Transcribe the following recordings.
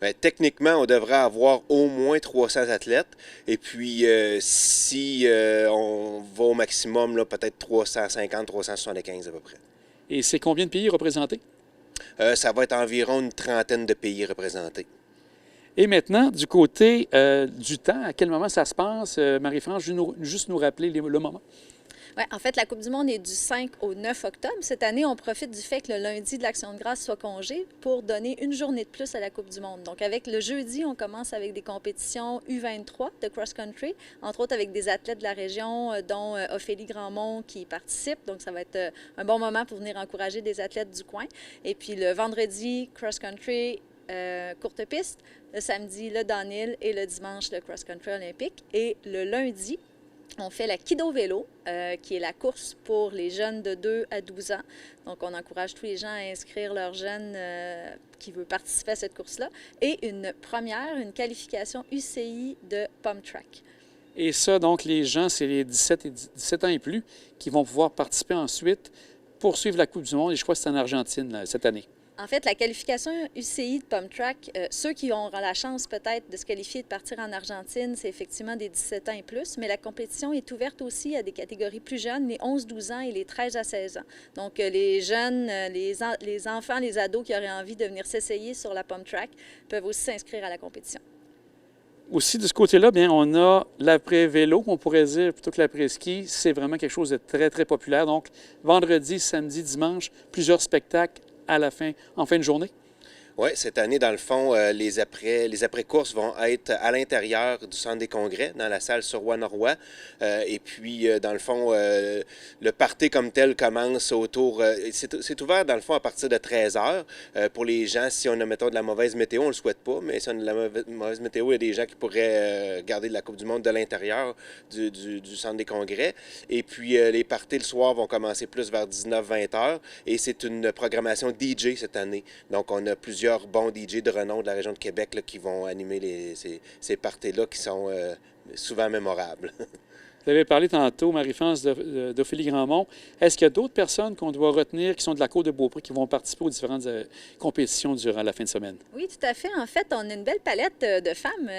Ben, techniquement, on devrait avoir au moins 300 athlètes. Et puis, si on va au maximum, là, peut-être 350, 375 à peu près. Et c'est combien de pays représentés? Ça va être environ une trentaine de pays représentés. Et maintenant, du côté du temps, à quel moment ça se passe? Marie-France, juste nous rappeler le moment. Ouais, en fait, la Coupe du monde est du 5 au 9 octobre. Cette année, on profite du fait que le lundi de l'Action de grâce soit congé pour donner une journée de plus à la Coupe du monde. Donc, avec le jeudi, on commence avec des compétitions U23 de cross-country, entre autres avec des athlètes de la région, dont Ophélie Grandmont qui participe. Donc, ça va être un bon moment pour venir encourager des athlètes du coin. Et puis, le vendredi, cross-country, courte piste. Le samedi, le downhill et le dimanche, le cross-country olympique. Et le lundi, on fait la Kido Vélo, qui est la course pour les jeunes de 2 à 12 ans. Donc, on encourage tous les gens à inscrire leurs jeunes qui veulent participer à cette course-là. Et une qualification UCI de Pump Track. Et ça, donc, les gens, c'est les 17 ans et plus qui vont pouvoir participer ensuite, poursuivre la Coupe du monde. Et je crois que c'est en Argentine là, cette année. En fait, la qualification UCI de Pump Track, ceux qui auront la chance peut-être de se qualifier et de partir en Argentine, c'est effectivement des 17 ans et plus, mais la compétition est ouverte aussi à des catégories plus jeunes, les 11-12 ans et les 13 à 16 ans. Donc, les jeunes, les enfants, les ados qui auraient envie de venir s'essayer sur la Pump Track peuvent aussi s'inscrire à la compétition. Aussi, de ce côté-là, bien, on a l'après-vélo, on pourrait dire, plutôt que l'après-ski. C'est vraiment quelque chose de très, très populaire. Donc, vendredi, samedi, dimanche, plusieurs spectacles en fin de journée. Oui, cette année, dans le fond, les après-courses vont être à l'intérieur du centre des congrès, dans la salle sur Roy-Norrois. Et puis, dans le fond, le party comme tel commence autour... c'est ouvert, dans le fond, à partir de 13 heures. Pour les gens, si on a, mettons, de la mauvaise météo, on ne le souhaite pas, mais si on a de la mauvaise météo, il y a des gens qui pourraient garder la Coupe du monde de l'intérieur du centre des congrès. Et puis, les parties le soir vont commencer plus vers 19-20 heures. Et c'est une programmation DJ cette année. Donc, on a plusieurs bons DJ de renom de la région de Québec là, qui vont animer ces parties-là qui sont souvent mémorables. Vous avez parlé tantôt, Marie-France, d'Ophélie Grandmont. Est-ce qu'il y a d'autres personnes qu'on doit retenir qui sont de la Côte de Beaupré qui vont participer aux différentes compétitions durant la fin de semaine? Oui, tout à fait. En fait, on a une belle palette de femmes,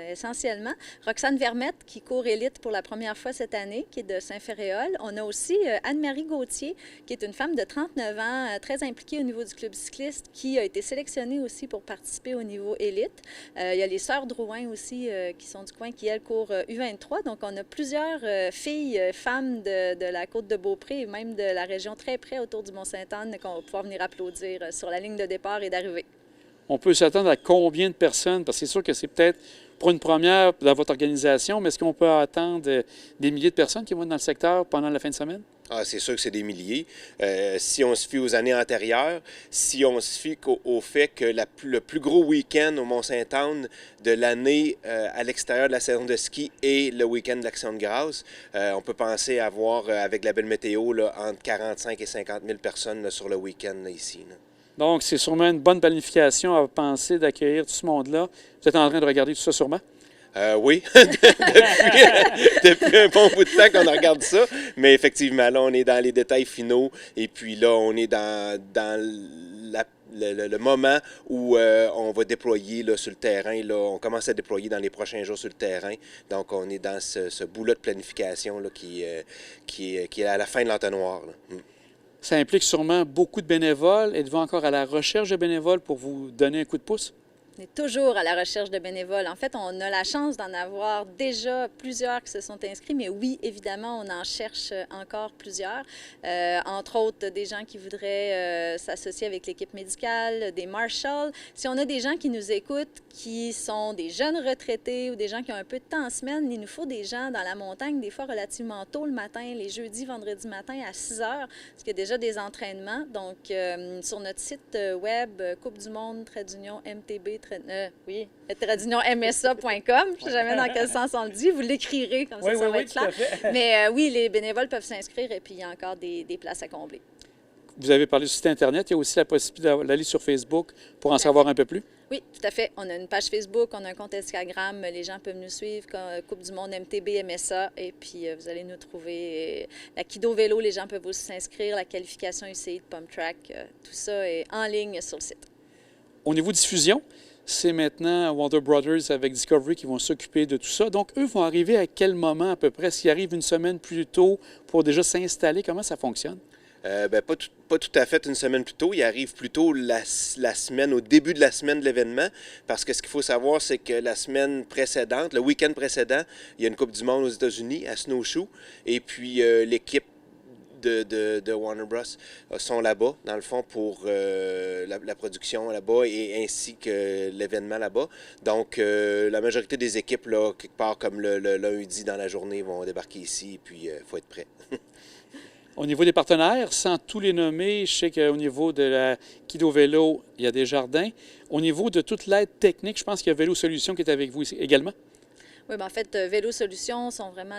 essentiellement. Roxane Vermette, qui court élite pour la première fois cette année, qui est de Saint-Féréol. On a aussi Anne-Marie Gauthier, qui est une femme de 39 ans, très impliquée au niveau du club cycliste, qui a été sélectionnée aussi pour participer au niveau élite. Il y a les sœurs Drouin aussi, qui sont du coin, qui, elles, courent U23. Donc, on a plusieurs filles, femmes de la Côte de Beaupré et même de la région très près autour du Mont-Sainte-Anne qu'on va pouvoir venir applaudir sur la ligne de départ et d'arrivée. On peut s'attendre à combien de personnes? Parce que c'est sûr que c'est peut-être pour une première dans votre organisation, mais est-ce qu'on peut attendre des milliers de personnes qui vont être dans le secteur pendant la fin de semaine? Ah, c'est sûr que c'est des milliers. Si on se fie aux années antérieures, si on se fie au fait que le plus gros week-end au Mont-Sainte-Anne de l'année à l'extérieur de la saison de ski est le week-end de l'Action de grâce, on peut penser avoir, avec la belle météo, là, entre 45 et 50 000 personnes là, sur le week-end là, ici. Là. Donc, c'est sûrement une bonne planification à penser d'accueillir tout ce monde-là. Vous êtes en train de regarder tout ça sûrement? Oui, depuis un bon bout de temps qu'on regarde ça, mais effectivement, là, on est dans les détails finaux et puis là, on est dans le moment où on va déployer là, sur le terrain. Là, on commence à déployer dans les prochains jours sur le terrain. Donc, on est dans ce bout-là de planification là, qui est à la fin de l'entonnoir. Là. Ça implique sûrement beaucoup de bénévoles. Êtes-vous encore à la recherche de bénévoles pour vous donner un coup de pouce? On est toujours à la recherche de bénévoles. En fait, on a la chance d'en avoir déjà plusieurs qui se sont inscrits, mais oui, évidemment, on en cherche encore plusieurs. Entre autres, des gens qui voudraient s'associer avec l'équipe médicale, des marshals. Si on a des gens qui nous écoutent, qui sont des jeunes retraités ou des gens qui ont un peu de temps en semaine, il nous faut des gens dans la montagne, des fois relativement tôt le matin, les jeudis, vendredis matin à 6 heures, parce qu'il y a déjà des entraînements. Donc, sur notre site web, Coupe du monde, /MTB, tradunion-msa.com. Je ne sais jamais dans quel sens on le dit. Vous l'écrirez, comme ça, ça va être clair. Mais oui, les bénévoles peuvent s'inscrire et puis il y a encore des places à combler. Vous avez parlé du site Internet. Il y a aussi la possibilité d'aller sur Facebook pour en savoir un peu plus? Oui, tout à fait. On a une page Facebook, on a un compte Instagram. Les gens peuvent nous suivre, Coupe du monde MTB, MSA. Et puis, vous allez nous trouver. La Kido Vélo, les gens peuvent aussi s'inscrire. La qualification UCI de Pump Track, tout ça est en ligne sur le site. Au niveau diffusion, c'est maintenant Warner Brothers avec Discovery qui vont s'occuper de tout ça. Donc, eux vont arriver à quel moment à peu près? S'ils arrivent une semaine plus tôt pour déjà s'installer, comment ça fonctionne? Pas tout à fait une semaine plus tôt. Il arrive plutôt la semaine, au début de la semaine de l'événement, parce que ce qu'il faut savoir, c'est que la semaine précédente, le week-end précédent, il y a une Coupe du monde aux États-Unis, à Snowshoe, et puis l'équipe de Warner Bros. Sont là-bas, dans le fond, pour la production là-bas et ainsi que l'événement là-bas. Donc, la majorité des équipes, là, quelque part comme le lundi dans la journée, vont débarquer ici, et puis il faut être prêt. Au niveau des partenaires, sans tous les nommer, je sais qu'au niveau de la Kido Vélo, il y a des jardins. Au niveau de toute l'aide technique, je pense qu'il y a Vélo Solutions qui est avec vous ici également. Oui, bien en fait, Vélo Solutions sont vraiment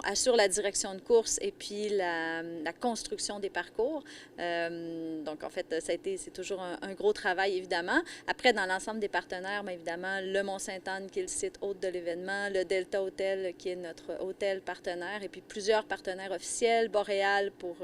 assurent la direction de course et puis la construction des parcours. Donc, en fait, c'est toujours un gros travail, évidemment. Après, dans l'ensemble des partenaires, bien évidemment, le Mont-Sainte-Anne, qui est le site hôte de l'événement, le Delta Hotel, qui est notre hôtel partenaire, et puis plusieurs partenaires officiels, Boréal pour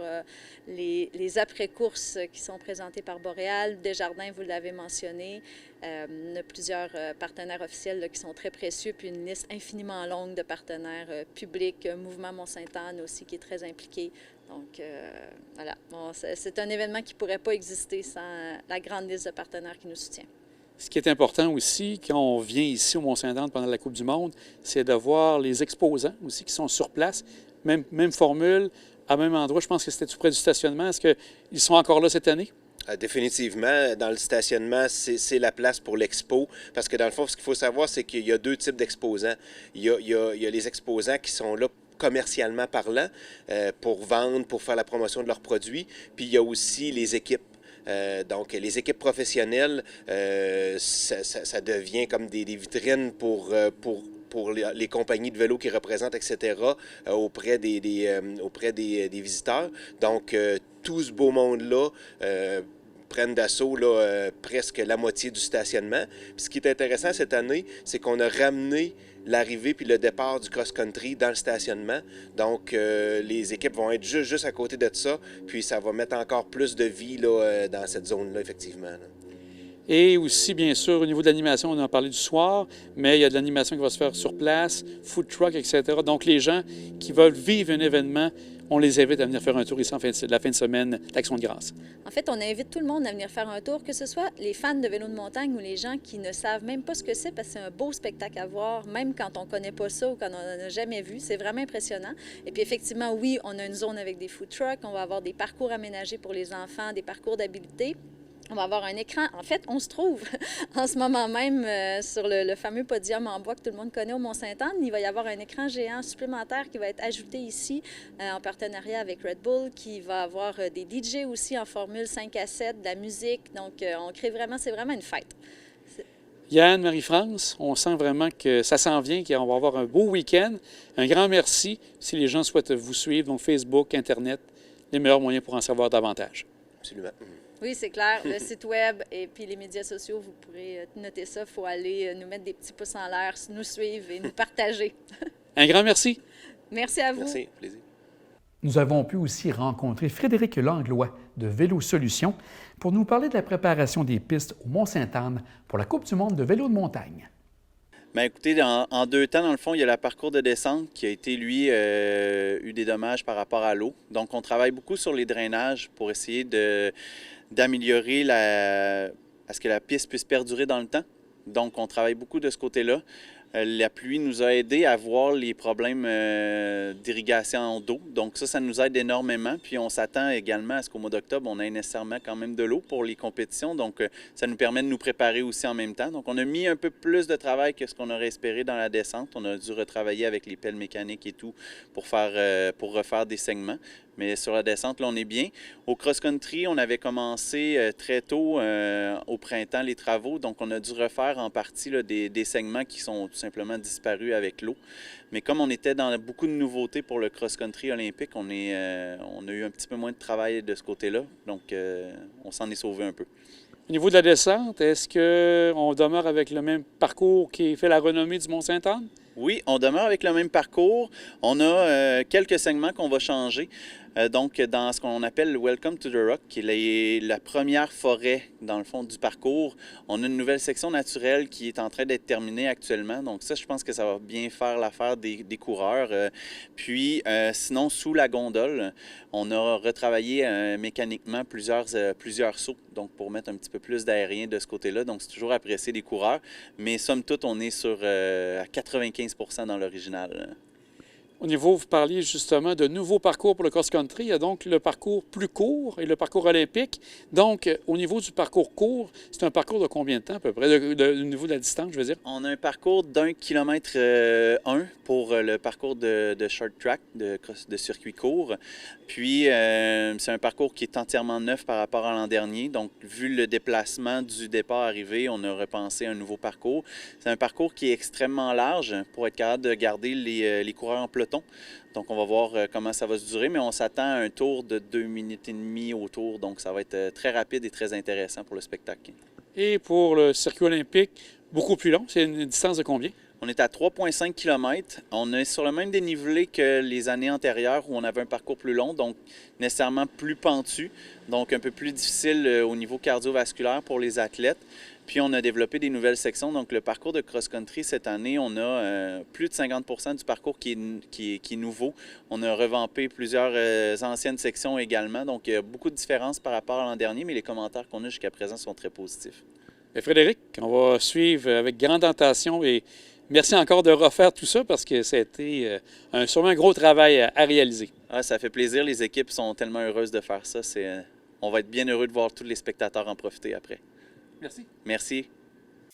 les après-courses qui sont présentés par Boréal, Desjardins, vous l'avez mentionné. On a plusieurs partenaires officiels là, qui sont très précieux, puis une liste infiniment longue de partenaires publics, Mouvement Mont-Sainte-Anne aussi qui est très impliqué. Donc, voilà, bon, c'est un événement qui ne pourrait pas exister sans la grande liste de partenaires qui nous soutient. Ce qui est important aussi, quand on vient ici au Mont-Saint-Anne pendant la Coupe du monde, c'est de voir les exposants aussi qui sont sur place, même formule, à même endroit. Je pense que c'était tout près du stationnement. Est-ce qu'ils sont encore là cette année? Définitivement, dans le stationnement, c'est la place pour l'expo. Parce que dans le fond, ce qu'il faut savoir, c'est qu'il y a deux types d'exposants. Il y a les exposants qui sont là commercialement parlant, pour vendre, pour faire la promotion de leurs produits. Puis il y a aussi les équipes. Donc, les équipes professionnelles, ça devient comme des vitrines pour les compagnies de vélo qui représentent, etc., auprès des visiteurs. Donc, tout ce beau monde-là prennent d'assaut presque la moitié du stationnement. Puis ce qui est intéressant cette année, c'est qu'on a ramené l'arrivée puis le départ du cross-country dans le stationnement. Donc, les équipes vont être juste à côté de ça, puis ça va mettre encore plus de vie là, dans cette zone-là, effectivement. Là. Et aussi, bien sûr, au niveau de l'animation, on en a parlé du soir, mais il y a de l'animation qui va se faire sur place, food truck, etc. Donc, les gens qui veulent vivre un événement, on les invite à venir faire un tour ici la fin de semaine d'Action de grâce. En fait, on invite tout le monde à venir faire un tour, que ce soit les fans de vélo de montagne ou les gens qui ne savent même pas ce que c'est, parce que c'est un beau spectacle à voir, même quand on ne connaît pas ça ou quand on n'en a jamais vu. C'est vraiment impressionnant. Et puis, effectivement, oui, on a une zone avec des food trucks, on va avoir des parcours aménagés pour les enfants, des parcours d'habilité. On va avoir un écran. En fait, on se trouve en ce moment même sur le fameux podium en bois que tout le monde connaît au Mont-Sainte-Anne. Il va y avoir un écran géant supplémentaire qui va être ajouté ici en partenariat avec Red Bull, qui va avoir des DJ aussi en formule 5 à 7, de la musique. Donc, on crée vraiment, c'est vraiment une fête. Yann, Marie-France, on sent vraiment que ça s'en vient, qu'on va avoir un beau week-end. Un grand merci. Si les gens souhaitent vous suivre, donc Facebook, Internet, les meilleurs moyens pour en savoir davantage. Absolument. Oui, c'est clair. Le site web et puis les médias sociaux, vous pourrez noter ça. Il faut aller nous mettre des petits pouces en l'air, nous suivre et nous partager. Un grand merci. Merci à vous. Merci, plaisir. Nous avons pu aussi rencontrer Frédéric Langlois de Vélo Solutions pour nous parler de la préparation des pistes au Mont-Sainte-Anne pour la Coupe du monde de vélo de montagne. Bien, écoutez, en 2 temps, dans le fond, il y a le parcours de descente qui a été, lui, eu des dommages par rapport à l'eau. Donc, on travaille beaucoup sur les drainages pour essayer d'améliorer à ce que la piste puisse perdurer dans le temps. Donc, on travaille beaucoup de ce côté-là. La pluie nous a aidé à voir les problèmes d'irrigation d'eau. Donc ça nous aide énormément. Puis on s'attend également à ce qu'au mois d'octobre, on ait nécessairement quand même de l'eau pour les compétitions. Donc ça nous permet de nous préparer aussi en même temps. Donc on a mis un peu plus de travail que ce qu'on aurait espéré dans la descente. On a dû retravailler avec les pelles mécaniques et tout pour refaire des segments. Mais sur la descente, là, on est bien. Au cross-country, on avait commencé très tôt au printemps les travaux. Donc, on a dû refaire en partie là, des segments qui sont tout simplement disparus avec l'eau. Mais comme on était dans beaucoup de nouveautés pour le cross-country olympique, on a eu un petit peu moins de travail de ce côté-là. Donc, on s'en est sauvé un peu. Au niveau de la descente, est-ce qu'on demeure avec le même parcours qui fait la renommée du Mont-Sainte-Anne? Oui, on demeure avec le même parcours. On a quelques segments qu'on va changer. Donc, dans ce qu'on appelle le Welcome to the Rock, qui est la première forêt, dans le fond, du parcours, on a une nouvelle section naturelle qui est en train d'être terminée actuellement. Donc ça, je pense que ça va bien faire l'affaire des coureurs. Puis, sinon, sous la gondole, on a retravaillé mécaniquement plusieurs sauts, donc pour mettre un petit peu plus d'aérien de ce côté-là. Donc, c'est toujours apprécié des coureurs. Mais somme toute, on est sur à 95% dans l'original. Au niveau, vous parliez justement de nouveaux parcours pour le cross-country. Il y a donc le parcours plus court et le parcours olympique. Donc, au niveau du parcours court, c'est un parcours de combien de temps à peu près, au niveau de la distance, je veux dire? On a un parcours d'1 km 1 pour le parcours de short track, de circuit court. Puis, c'est un parcours qui est entièrement neuf par rapport à l'an dernier. Donc, vu le déplacement du départ arrivé, on a repensé un nouveau parcours. C'est un parcours qui est extrêmement large pour être capable de garder les coureurs en peloton. Donc, on va voir comment ça va se durer, mais on s'attend à un tour de 2 minutes et demie au tour. Donc, ça va être très rapide et très intéressant pour le spectacle. Et pour le circuit olympique, beaucoup plus long. C'est une distance de combien? On est à 3,5 km. On est sur le même dénivelé que les années antérieures où on avait un parcours plus long, donc nécessairement plus pentu, donc un peu plus difficile au niveau cardiovasculaire pour les athlètes. Puis on a développé des nouvelles sections. Donc le parcours de cross-country cette année, on a plus de 50% du parcours qui est nouveau. On a revampé plusieurs anciennes sections également. Donc il y a beaucoup de différences par rapport à l'an dernier, mais les commentaires qu'on a jusqu'à présent sont très positifs. Et Frédéric, on va suivre avec grande attention et merci encore de refaire tout ça parce que ça a été sûrement un gros travail à réaliser. Ah, ça fait plaisir. Les équipes sont tellement heureuses de faire ça. On va être bien heureux de voir tous les spectateurs en profiter après. Merci. Merci.